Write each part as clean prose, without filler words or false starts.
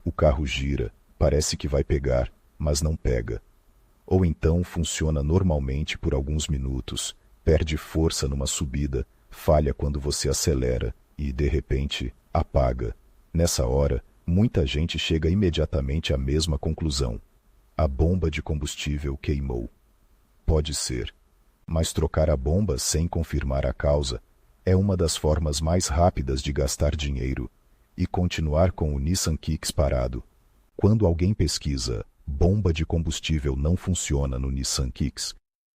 O carro gira, parece que vai pegar, mas não pega. Ou então funciona normalmente por alguns minutos, perde força numa subida, falha quando você acelera e, de repente, apaga. Nessa hora, muita gente chega imediatamente à mesma conclusão: a bomba de combustível queimou. Pode ser, mas trocar a bomba sem confirmar a causa é uma das formas mais rápidas de gastar dinheiro e continuar com o Nissan Kicks parado. Quando alguém pesquisa "bomba de combustível não funciona no Nissan Kicks",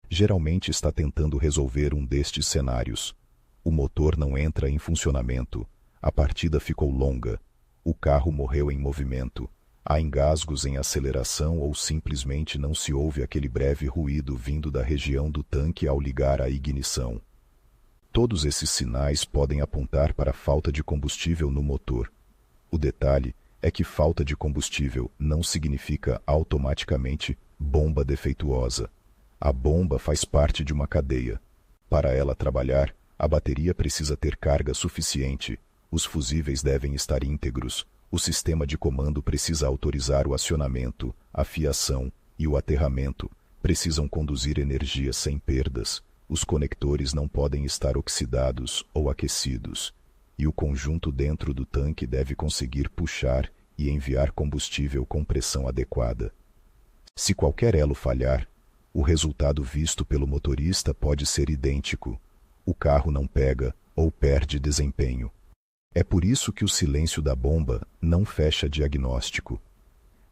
geralmente está tentando resolver um destes cenários. O motor não entra em funcionamento, a partida ficou longa, o carro morreu em movimento, há engasgos em aceleração ou simplesmente não se ouve aquele breve ruído vindo da região do tanque ao ligar a ignição. Todos esses sinais podem apontar para falta de combustível no motor. O detalhe é que falta de combustível não significa automaticamente bomba defeituosa. A bomba faz parte de uma cadeia. Para ela trabalhar, a bateria precisa ter carga suficiente, os fusíveis devem estar íntegros, o sistema de comando precisa autorizar o acionamento, a fiação e o aterramento precisam conduzir energia sem perdas, os conectores não podem estar oxidados ou aquecidos, e o conjunto dentro do tanque deve conseguir puxar e enviar combustível com pressão adequada. Se qualquer elo falhar, o resultado visto pelo motorista pode ser idêntico. O carro não pega ou perde desempenho. É por isso que o silêncio da bomba não fecha diagnóstico.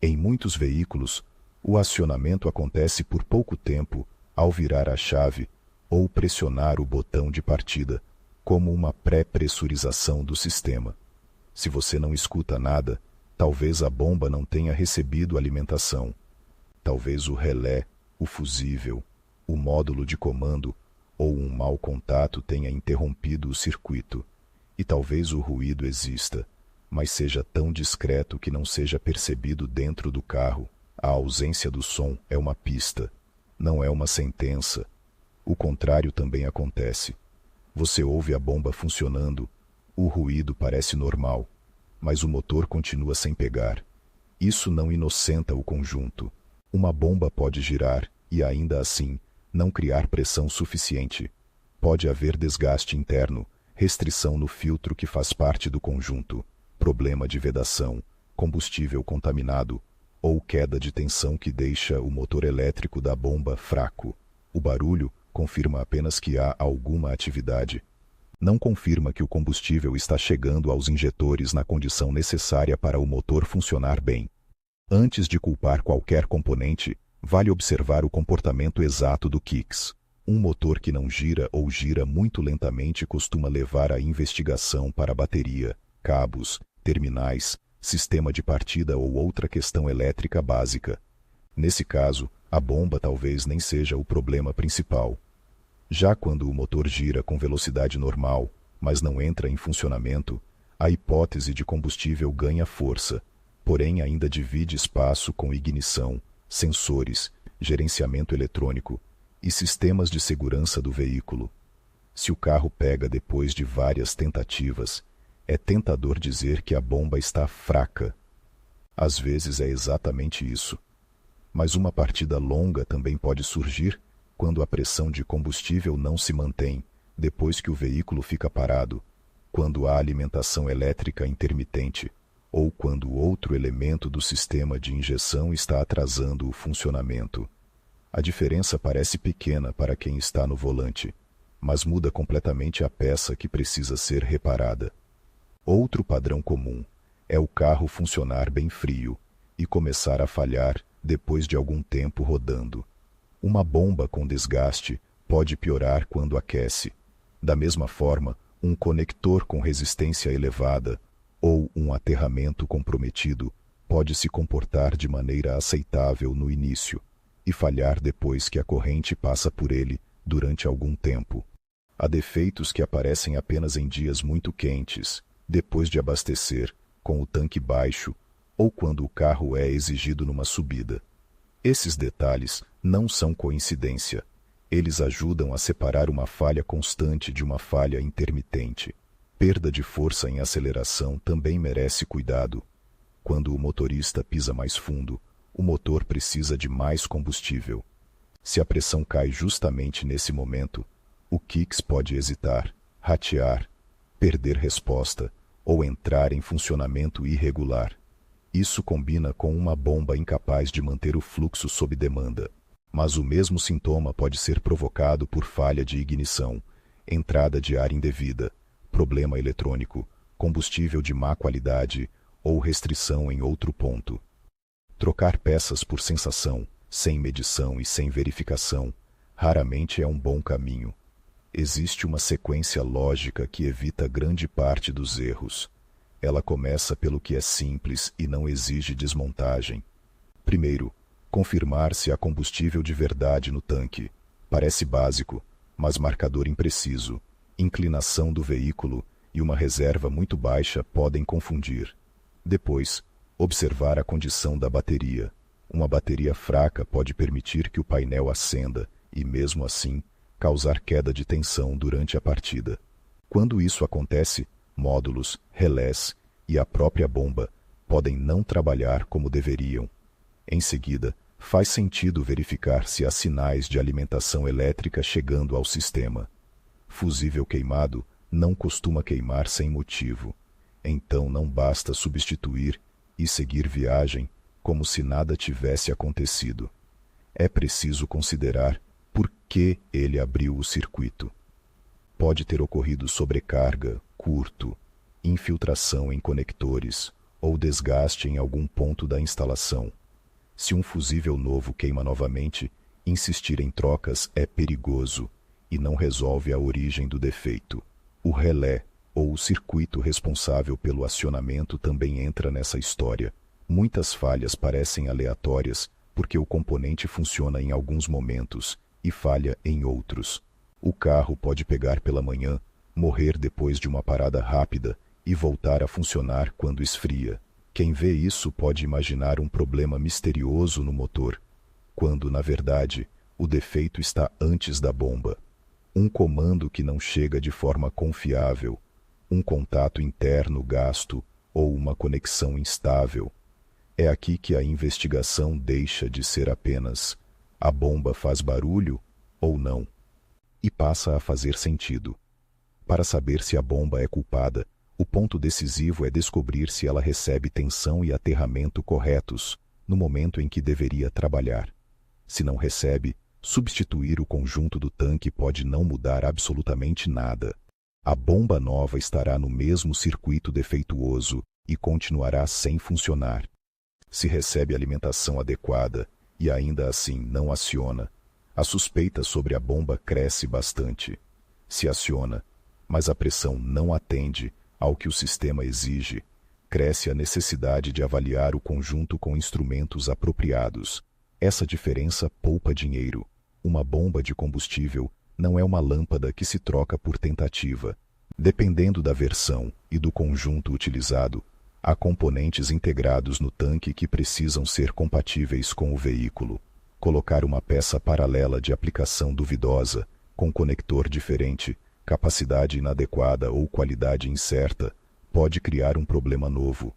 Em muitos veículos, o acionamento acontece por pouco tempo ao virar a chave ou pressionar o botão de partida, como uma pré-pressurização do sistema. Se você não escuta nada, talvez a bomba não tenha recebido alimentação. Talvez o relé, o fusível, o módulo de comando ou um mau contato tenha interrompido o circuito. E talvez o ruído exista, mas seja tão discreto que não seja percebido dentro do carro. A ausência do som é uma pista, não é uma sentença. O contrário também acontece. Você ouve a bomba funcionando, o ruído parece normal, mas o motor continua sem pegar. Isso não inocenta o conjunto. Uma bomba pode girar e, ainda assim, não criar pressão suficiente. Pode haver desgaste interno, restrição no filtro que faz parte do conjunto, problema de vedação, combustível contaminado ou queda de tensão que deixa o motor elétrico da bomba fraco. O barulho confirma apenas que há alguma atividade. Não confirma que o combustível está chegando aos injetores na condição necessária para o motor funcionar bem. Antes de culpar qualquer componente, vale observar o comportamento exato do Kicks. Um motor que não gira ou gira muito lentamente costuma levar a investigação para bateria, cabos, terminais, sistema de partida ou outra questão elétrica básica. Nesse caso, a bomba talvez nem seja o problema principal. Já quando o motor gira com velocidade normal, mas não entra em funcionamento, a hipótese de combustível ganha força, porém ainda divide espaço com ignição, sensores, gerenciamento eletrônico e sistemas de segurança do veículo. Se o carro pega depois de várias tentativas, é tentador dizer que a bomba está fraca. Às vezes é exatamente isso. Mas uma partida longa também pode surgir quando a pressão de combustível não se mantém depois que o veículo fica parado, quando há alimentação elétrica intermitente ou quando outro elemento do sistema de injeção está atrasando o funcionamento. A diferença parece pequena para quem está no volante, mas muda completamente a peça que precisa ser reparada. Outro padrão comum é o carro funcionar bem frio e começar a falhar depois de algum tempo rodando. Uma bomba com desgaste pode piorar quando aquece. Da mesma forma, um conector com resistência elevada ou um aterramento comprometido pode se comportar de maneira aceitável no início e falhar depois que a corrente passa por ele durante algum tempo. Há defeitos que aparecem apenas em dias muito quentes, depois de abastecer, com o tanque baixo ou quando o carro é exigido numa subida. Esses detalhes não são coincidência. Eles ajudam a separar uma falha constante de uma falha intermitente. Perda de força em aceleração também merece cuidado. Quando o motorista pisa mais fundo, o motor precisa de mais combustível. Se a pressão cai justamente nesse momento, o Kicks pode hesitar, ratear, perder resposta ou entrar em funcionamento irregular. Isso combina com uma bomba incapaz de manter o fluxo sob demanda. Mas o mesmo sintoma pode ser provocado por falha de ignição, entrada de ar indevida, problema eletrônico, combustível de má qualidade ou restrição em outro ponto. Trocar peças por sensação, sem medição e sem verificação, raramente é um bom caminho. Existe uma sequência lógica que evita grande parte dos erros. Ela começa pelo que é simples e não exige desmontagem. Primeiro, confirmar se há combustível de verdade no tanque. Parece básico, mas marcador impreciso, inclinação do veículo e uma reserva muito baixa podem confundir. Depois, observar a condição da bateria. Uma bateria fraca pode permitir que o painel acenda e, mesmo assim, causar queda de tensão durante a partida. Quando isso acontece, módulos, relés e a própria bomba podem não trabalhar como deveriam. Em seguida, faz sentido verificar se há sinais de alimentação elétrica chegando ao sistema. Fusível queimado não costuma queimar sem motivo, então não basta substituir e seguir viagem como se nada tivesse acontecido. É preciso considerar por que ele abriu o circuito. Pode ter ocorrido sobrecarga, curto, infiltração em conectores ou desgaste em algum ponto da instalação. Se um fusível novo queima novamente, insistir em trocas é perigoso e não resolve a origem do defeito. O relé ou o circuito responsável pelo acionamento também entra nessa história. Muitas falhas parecem aleatórias porque o componente funciona em alguns momentos e falha em outros. O carro pode pegar pela manhã, morrer depois de uma parada rápida e voltar a funcionar quando esfria. Quem vê isso pode imaginar um problema misterioso no motor, quando, na verdade, o defeito está antes da bomba. Um comando que não chega de forma confiável, um contato interno gasto ou uma conexão instável. É aqui que a investigação deixa de ser apenas a bomba faz barulho ou não, e passa a fazer sentido. Para saber se a bomba é culpada, o ponto decisivo é descobrir se ela recebe tensão e aterramento corretos no momento em que deveria trabalhar. Se não recebe, substituir o conjunto do tanque pode não mudar absolutamente nada. A bomba nova estará no mesmo circuito defeituoso e continuará sem funcionar. Se recebe alimentação adequada e ainda assim não aciona, a suspeita sobre a bomba cresce bastante. Se aciona, mas a pressão não atende ao que o sistema exige, cresce a necessidade de avaliar o conjunto com instrumentos apropriados. Essa diferença poupa dinheiro. Uma bomba de combustível não é uma lâmpada que se troca por tentativa. Dependendo da versão e do conjunto utilizado, há componentes integrados no tanque que precisam ser compatíveis com o veículo. Colocar uma peça paralela de aplicação duvidosa, com conector diferente, capacidade inadequada ou qualidade incerta, pode criar um problema novo.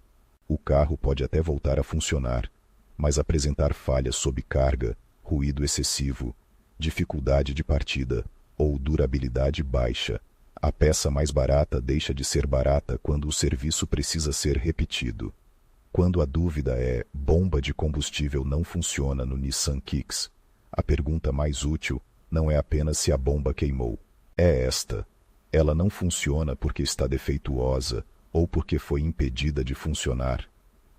O carro pode até voltar a funcionar, mas apresentar falhas sob carga, ruído excessivo, dificuldade de partida ou durabilidade baixa. A peça mais barata deixa de ser barata quando o serviço precisa ser repetido. Quando a dúvida é bomba de combustível não funciona no Nissan Kicks, a pergunta mais útil não é apenas se a bomba queimou. É esta: ela não funciona porque está defeituosa ou porque foi impedida de funcionar.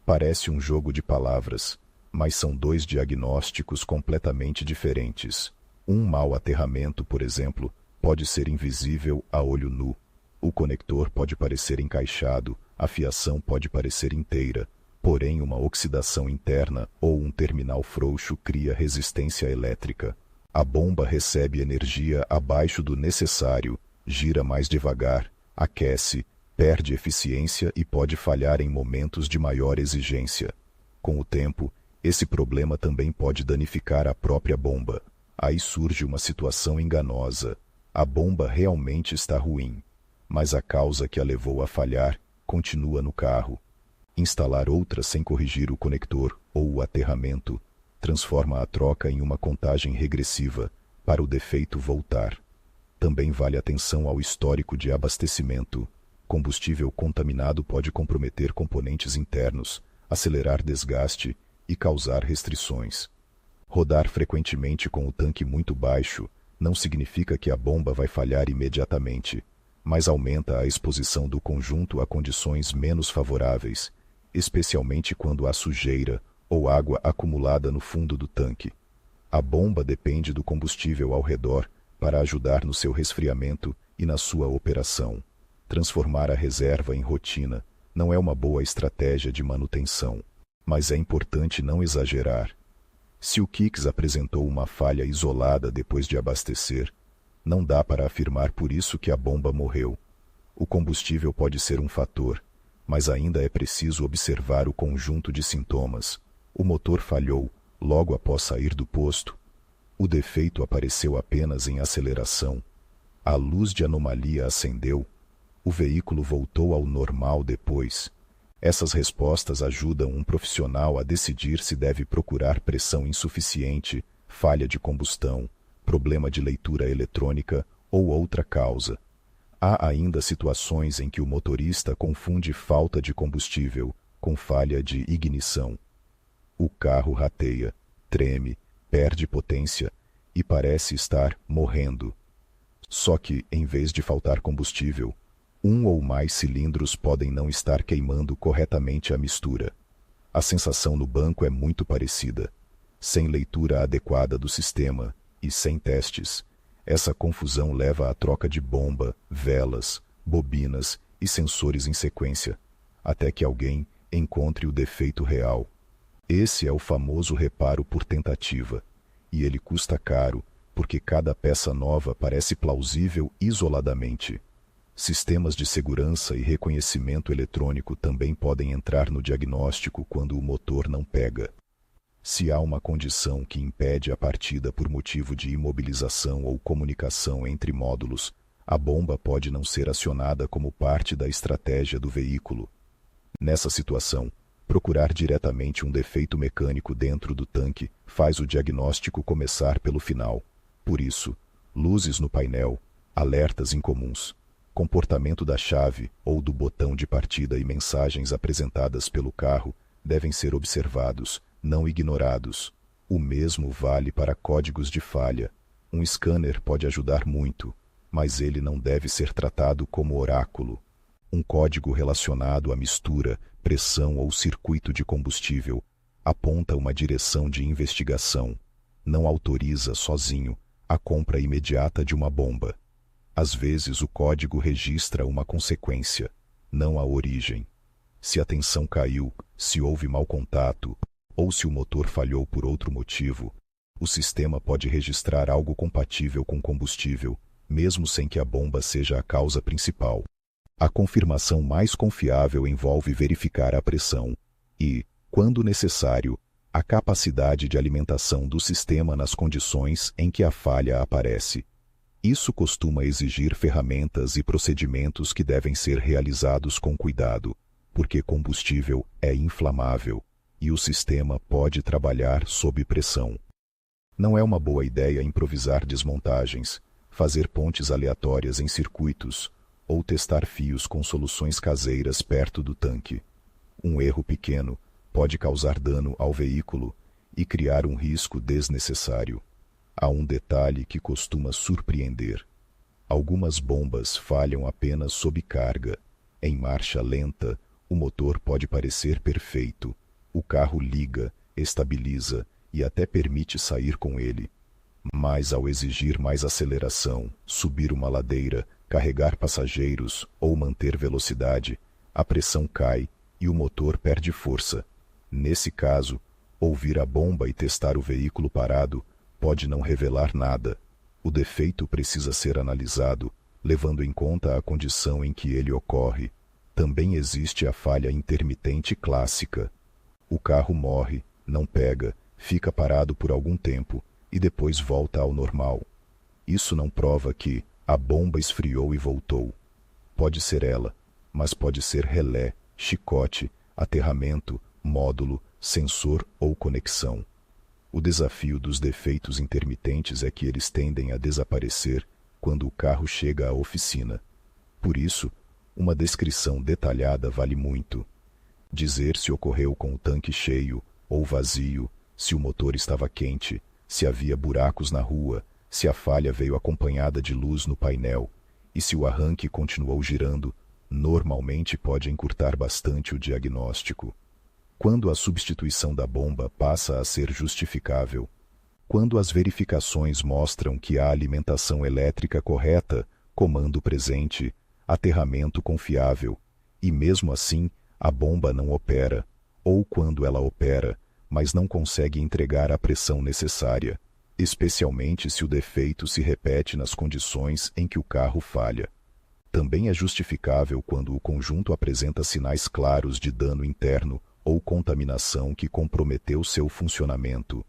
Parece um jogo de palavras, mas são dois diagnósticos completamente diferentes. Um mau aterramento, por exemplo, pode ser invisível a olho nu. O conector pode parecer encaixado, a fiação pode parecer inteira, porém uma oxidação interna ou um terminal frouxo cria resistência elétrica. A bomba recebe energia abaixo do necessário, gira mais devagar, aquece, perde eficiência e pode falhar em momentos de maior exigência. Com o tempo, esse problema também pode danificar a própria bomba. Aí surge uma situação enganosa. A bomba realmente está ruim, mas a causa que a levou a falhar continua no carro. Instalar outra sem corrigir o conector ou o aterramento transforma a troca em uma contagem regressiva para o defeito voltar. Também vale atenção ao histórico de abastecimento. Combustível contaminado pode comprometer componentes internos, acelerar desgaste e causar restrições. Rodar frequentemente com o tanque muito baixo não significa que a bomba vai falhar imediatamente, mas aumenta a exposição do conjunto a condições menos favoráveis, especialmente quando há sujeira ou água acumulada no fundo do tanque. A bomba depende do combustível ao redor para ajudar no seu resfriamento e na sua operação. Transformar a reserva em rotina não é uma boa estratégia de manutenção, mas é importante não exagerar. Se o Kicks apresentou uma falha isolada depois de abastecer, não dá para afirmar por isso que a bomba morreu. O combustível pode ser um fator, mas ainda é preciso observar o conjunto de sintomas. O motor falhou logo após sair do posto. O defeito apareceu apenas em aceleração. A luz de anomalia acendeu. O veículo voltou ao normal depois. Essas respostas ajudam um profissional a decidir se deve procurar pressão insuficiente, falha de combustão, problema de leitura eletrônica ou outra causa. Há ainda situações em que o motorista confunde falta de combustível com falha de ignição. O carro rateia, treme, perde potência e parece estar morrendo. Só que, em vez de faltar combustível, um ou mais cilindros podem não estar queimando corretamente a mistura. A sensação no banco é muito parecida. Sem leitura adequada do sistema e sem testes, essa confusão leva à troca de bomba, velas, bobinas e sensores em sequência, até que alguém encontre o defeito real. Esse é o famoso reparo por tentativa, e ele custa caro, porque cada peça nova parece plausível isoladamente. Sistemas de segurança e reconhecimento eletrônico também podem entrar no diagnóstico quando o motor não pega. Se há uma condição que impede a partida por motivo de imobilização ou comunicação entre módulos, a bomba pode não ser acionada como parte da estratégia do veículo. Nessa situação, procurar diretamente um defeito mecânico dentro do tanque faz o diagnóstico começar pelo final. Por isso, luzes no painel, alertas incomuns, comportamento da chave ou do botão de partida e mensagens apresentadas pelo carro devem ser observados, não ignorados. O mesmo vale para códigos de falha. Um scanner pode ajudar muito, mas ele não deve ser tratado como oráculo. Um código relacionado à mistura, pressão ou circuito de combustível aponta uma direção de investigação. Não autoriza, sozinho, a compra imediata de uma bomba. Às vezes o código registra uma consequência, não a origem. Se a tensão caiu, se houve mau contato, ou se o motor falhou por outro motivo, o sistema pode registrar algo compatível com combustível, mesmo sem que a bomba seja a causa principal. A confirmação mais confiável envolve verificar a pressão e, quando necessário, a capacidade de alimentação do sistema nas condições em que a falha aparece. Isso costuma exigir ferramentas e procedimentos que devem ser realizados com cuidado, porque combustível é inflamável e o sistema pode trabalhar sob pressão. Não é uma boa ideia improvisar desmontagens, fazer pontes aleatórias em circuitos ou testar fios com soluções caseiras perto do tanque. Um erro pequeno pode causar dano ao veículo e criar um risco desnecessário. Há um detalhe que costuma surpreender. Algumas bombas falham apenas sob carga. Em marcha lenta, o motor pode parecer perfeito. O carro liga, estabiliza e até permite sair com ele. Mas ao exigir mais aceleração, subir uma ladeira, carregar passageiros ou manter velocidade, a pressão cai e o motor perde força. Nesse caso, ouvir a bomba e testar o veículo parado pode não revelar nada. O defeito precisa ser analisado, levando em conta a condição em que ele ocorre. Também existe a falha intermitente clássica. O carro morre, não pega, fica parado por algum tempo e depois volta ao normal. Isso não prova que a bomba esfriou e voltou. Pode ser ela, mas pode ser relé, chicote, aterramento, módulo, sensor ou conexão. O desafio dos defeitos intermitentes é que eles tendem a desaparecer quando o carro chega à oficina. Por isso, uma descrição detalhada vale muito. Dizer se ocorreu com o tanque cheio ou vazio, se o motor estava quente, se havia buracos na rua, se a falha veio acompanhada de luz no painel e se o arranque continuou girando, normalmente pode encurtar bastante o diagnóstico. Quando a substituição da bomba passa a ser justificável, quando as verificações mostram que há alimentação elétrica correta, comando presente, aterramento confiável, e mesmo assim a bomba não opera, ou quando ela opera, mas não consegue entregar a pressão necessária, especialmente se o defeito se repete nas condições em que o carro falha. Também é justificável quando o conjunto apresenta sinais claros de dano interno ou contaminação que comprometeu seu funcionamento.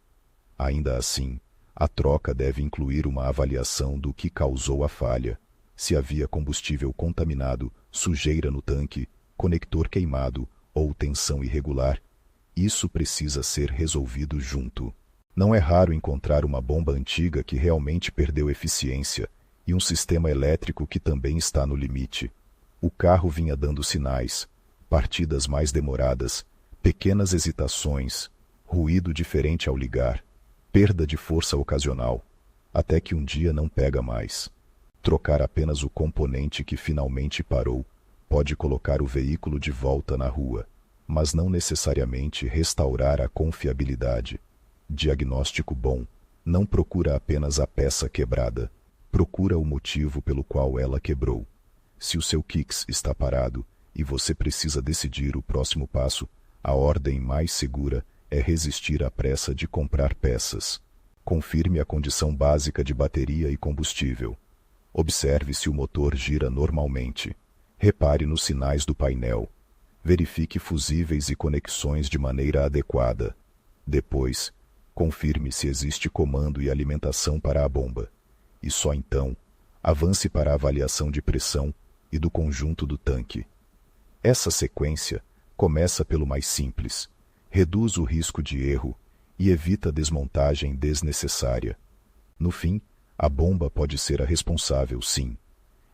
Ainda assim, a troca deve incluir uma avaliação do que causou a falha, se havia combustível contaminado, sujeira no tanque, conector queimado ou tensão irregular. Isso precisa ser resolvido junto. Não é raro encontrar uma bomba antiga que realmente perdeu eficiência e um sistema elétrico que também está no limite. O carro vinha dando sinais, partidas mais demoradas, pequenas hesitações, ruído diferente ao ligar, perda de força ocasional, até que um dia não pega mais. Trocar apenas o componente que finalmente parou pode colocar o veículo de volta na rua, mas não necessariamente restaurar a confiabilidade. Diagnóstico bom não procura apenas a peça quebrada, procura o motivo pelo qual ela quebrou. Se o seu Kicks está parado e você precisa decidir o próximo passo, a ordem mais segura é resistir à pressa de comprar peças. Confirme a condição básica de bateria e combustível. Observe se o motor gira normalmente. Repare nos sinais do painel. Verifique fusíveis e conexões de maneira adequada. Depois, confirme se existe comando e alimentação para a bomba. E só então, avance para a avaliação de pressão e do conjunto do tanque. Essa sequência começa pelo mais simples, reduz o risco de erro e evita desmontagem desnecessária. No fim, a bomba pode ser a responsável, sim.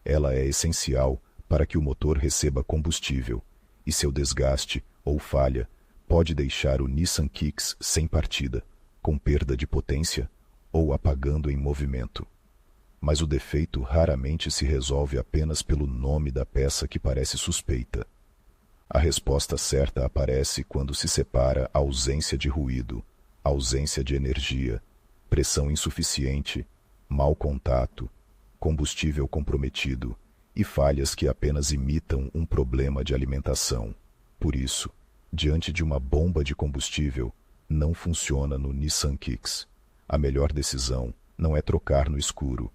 Ela é essencial para que o motor receba combustível, e seu desgaste ou falha pode deixar o Nissan Kicks sem partida, com perda de potência ou apagando em movimento. Mas o defeito raramente se resolve apenas pelo nome da peça que parece suspeita. A resposta certa aparece quando se separa a ausência de ruído, ausência de energia, pressão insuficiente, mau contato, combustível comprometido e falhas que apenas imitam um problema de alimentação. Por isso, diante de uma bomba de combustível, não funciona no Nissan Kicks. A melhor decisão não é trocar no escuro.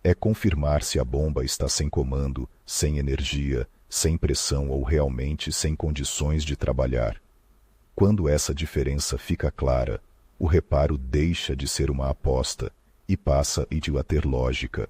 É confirmar se a bomba está sem comando, sem energia, sem pressão ou realmente sem condições de trabalhar. Quando essa diferença fica clara, o reparo deixa de ser uma aposta e passa a ter lógica.